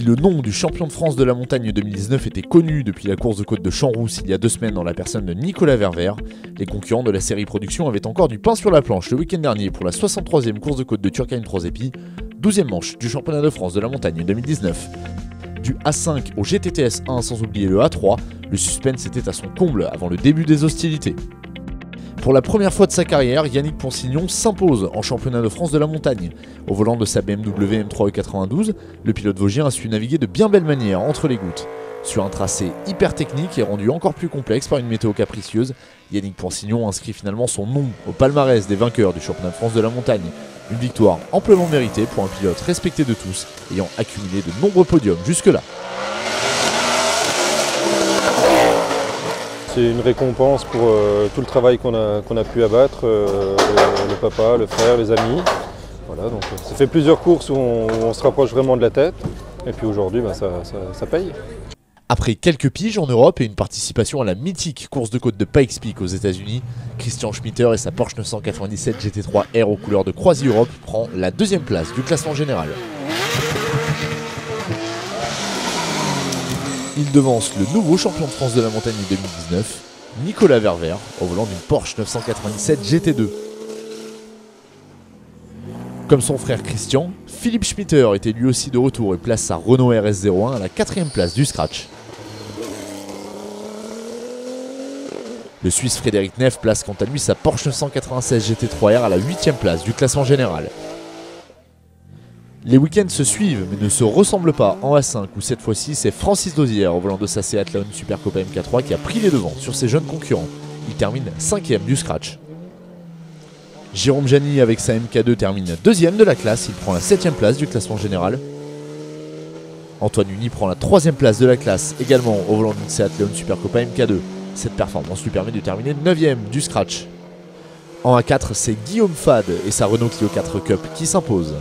le nom du champion de France de la montagne 2019 était connu depuis la course de côte de Champs-Rousse il y a 2 semaines dans la personne de Nicolas Ververt, les concurrents de la série production avaient encore du pain sur la planche le week-end dernier pour la 63e course de côte de Turckheim 3 épis, 12e manche du championnat de France de la montagne 2019. Du A5 au GTTS 1 sans oublier le A3, le suspense était à son comble avant le début des hostilités. Pour la première fois de sa carrière, Yannick Ponsignon s'impose en championnat de France de la montagne. Au volant de sa BMW M3 E92, le pilote vosgien a su naviguer de bien belle manière entre les gouttes. Sur un tracé hyper technique et rendu encore plus complexe par une météo capricieuse, Yannick Ponsignon inscrit finalement son nom au palmarès des vainqueurs du championnat de France de la montagne. Une victoire amplement méritée pour un pilote respecté de tous, ayant accumulé de nombreux podiums jusque-là. C'est une récompense pour tout le travail qu'on a pu abattre, le papa, le frère, les amis. Voilà, donc ça fait plusieurs courses où on se rapproche vraiment de la tête. Et puis aujourd'hui, ça paye. Après quelques piges en Europe et une participation à la mythique course de côte de Pikes Peak aux États-Unis, Christian Schmitter et sa Porsche 997 GT3 R aux couleurs de Croisi Europe prend la 2e place du classement général. Il devance le nouveau champion de France de la montagne 2019, Nicolas Ververt, au volant d'une Porsche 997 GT2. Comme son frère Christian, Philippe Schmitter était lui aussi de retour et place sa Renault RS01 à la 4e place du scratch. Le Suisse Frédéric Neff place quant à lui sa Porsche 996 GT3R à la 8e place du classement général. Les week-ends se suivent mais ne se ressemblent pas en A5 où cette fois-ci c'est Francis Dozière au volant de sa Seat Leon Super Copa MK3 qui a pris les devants sur ses jeunes concurrents. Il termine 5e du scratch. Jérôme Jani avec sa MK2 termine 2e de la classe, il prend la 7e place du classement général. Antoine Uni prend la 3e place de la classe également au volant d'une Seat Leon Super Copa MK2. Cette performance lui permet de terminer 9e du scratch. En A4 c'est Guillaume Fade et sa Renault Clio 4 Cup qui s'imposent.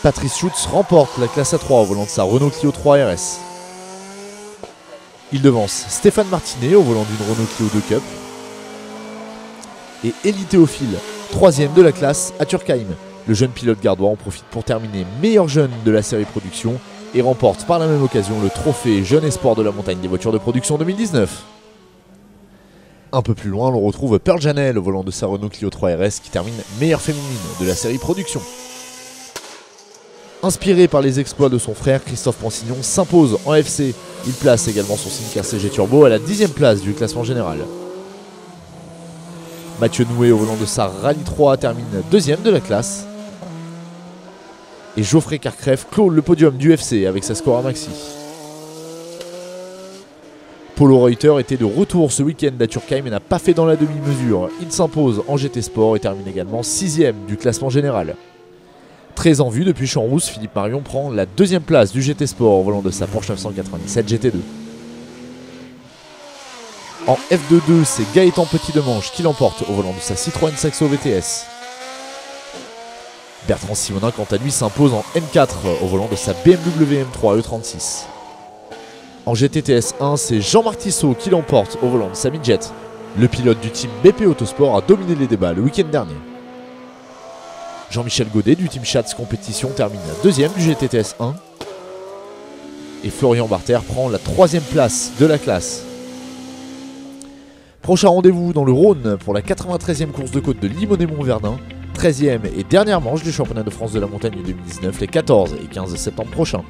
Patrice Schutz remporte la classe A3 au volant de sa Renault Clio 3 RS. Il devance Stéphane Martinet au volant d'une Renault Clio 2 Cup. Et Élie Théophile, 3e de la classe à Turckheim. Le jeune pilote gardois en profite pour terminer meilleur jeune de la série production et remporte par la même occasion le trophée Jeune Espoir de la montagne des voitures de production 2019. Un peu plus loin, l'on retrouve Pearl Janel au volant de sa Renault Clio 3 RS qui termine meilleure féminine de la série production. Inspiré par les exploits de son frère, Christophe Ponsignon s'impose en FC. Il place également son Cinquer CG Turbo à la 10e place du classement général. Mathieu Noué au volant de sa Rallye 3 termine 2e de la classe. Et Geoffrey Carcrève clôt le podium du FC avec sa Scora Maxi. Polo Reuter était de retour ce week-end à Turckheim et n'a pas fait dans la demi-mesure. Il s'impose en GT Sport et termine également 6e du classement général. Très en vue depuis Champs-Rousse, Philippe Marion prend la 2e place du GT Sport au volant de sa Porsche 997 GT2. En F2-2, c'est Gaëtan Petit-Demange qui l'emporte au volant de sa Citroën Saxo VTS. Bertrand Simonin quant à lui s'impose en M4 au volant de sa BMW M3 E36. En GTTS 1, c'est Jean-Marc Tissot qui l'emporte au volant de sa Midjet. Le pilote du team BP Autosport a dominé les débats le week-end dernier. Jean-Michel Godet du team Schatz Compétition termine 2e du GTTS 1. Et Florian Barter prend la 3e place de la classe. Prochain rendez-vous dans le Rhône pour la 93e course de côte de Limonest-Montverdun, 13e et dernière manche du championnat de France de la montagne 2019 les 14 et 15 septembre prochains.